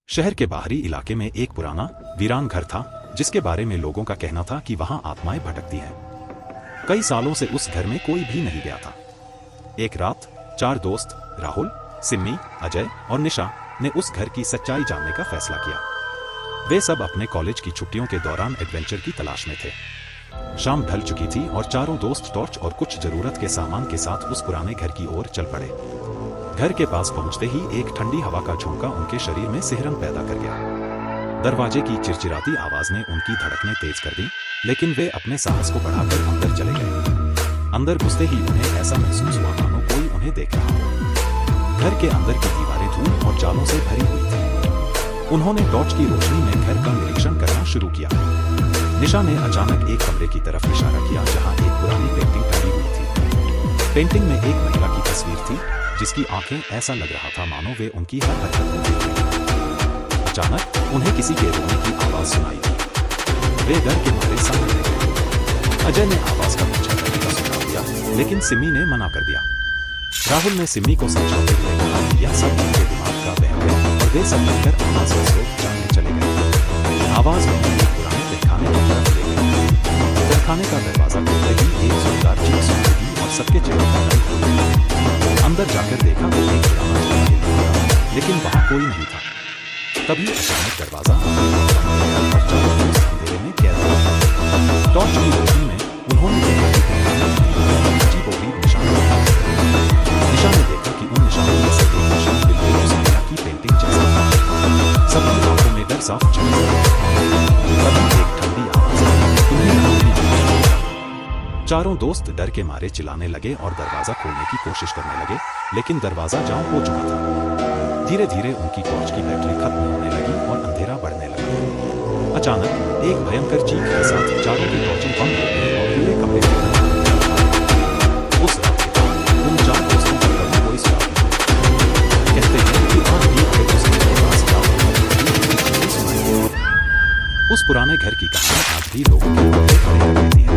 शहर के बाहरी इलाके में एक पुराना वीरान घर था जिसके बारे में लोगों का कहना था कि वहां आत्माएं भटकती हैं। कई सालों से उस घर में कोई भी नहीं गया था। एक रात 4 दोस्त राहुल, सिम्मी, अजय और निशा ने उस घर की सच्चाई जानने का फैसला किया। वे सब अपने कॉलेज की छुट्टियों के दौरान एडवेंचर की तलाश में थे। शाम ढल चुकी थी और चारों दोस्त टॉर्च और कुछ जरूरत के सामान के साथ उस पुराने घर की ओर चल पड़े। घर के पास पहुंचते ही एक ठंडी हवा का झोंका उनके शरीर में सिहरन पैदा कर गया। दरवाजे की चिरचिराती आवाज ने उनकी धड़कनें तेज कर दी, लेकिन वे अपने साहस को बढ़ाकर अंदर चले गए। अंदर घुसते ही उन्हें ऐसा महसूस हुआ मानो कोई उन्हें देख रहा हो। घर के अंदर की दीवारें धूल और जालों से भरी हुई थी। उन्होंने टॉर्च की रोशनी में घर का निरीक्षण करना शुरू किया। निशा ने अचानक एक कमरे की तरफ इशारा किया जहां एक पुरानी पेंटिंग टंगी हुई थी। पेंटिंग में एक महिला की तस्वीर थी जिसकी आंखें ऐसा लग रहा था मानो वे उनकी हर हरकत को देख रही थीं। अचानक उन्हें किसी के रोने की आवाज सुनाई दी। वे डर के मारे सामने रह गए। अजय ने आवाज का पीछा करने का सुझाव दिया, लेकिन सिम्मी ने मना कर दिया। राहुल ने सिम्मी को समझाते हुए कहा कि यह सब उनके दिमाग का वहम है और वे सब मिलकर आवाज का स्रोत जानने चले गए। आवाज में एक पुराने तहखाने की तरफ ले गई। तहखाने का दरवाजा खुलते ही एक जोरदार चीख सुनाई दी और सबके चेहरे पर रंग आ गया। अंदर जाकर देखा तो एक पुराना चूल्हा हिल रहा था, लेकिन वहां कोई नहीं था। तभी अचानक दरवाजा और चारों दोस्त अंधेरे में कैद हो गए। टॉर्च की रोशनी में उन्होंने देखा कि अजीबोगरीब निशान था। निशा ने देखा कि उन निशानों में से एक निशान बिल्कुल उस महिला की पेंटिंग जैसा था। सबकी आंखों में डर साफ झलक रहा था। तभी एक ठंडी आवाज आई, चारों दोस्त डर के मारे चिल्लाने लगे और दरवाजा खोलने की कोशिश करने लगे, लेकिन दरवाजा जाम हो चुका था। धीरे धीरे उनकी टॉर्च की बैटरी खत्म होने लगी और अंधेरा बढ़ने लगा। अचानक एक भयंकर चीख के साथ चारों की टॉर्चें बंद हो गई और पूरे कमरे में उस रात के बाद उन 4 दोस्तों का कभी कोई सुराग नहीं। कहते हैं कि आज भी अगर उसके पास जाओ, उस पुराने घर की कहानी आज भी लोगों के खड़े कर देती है।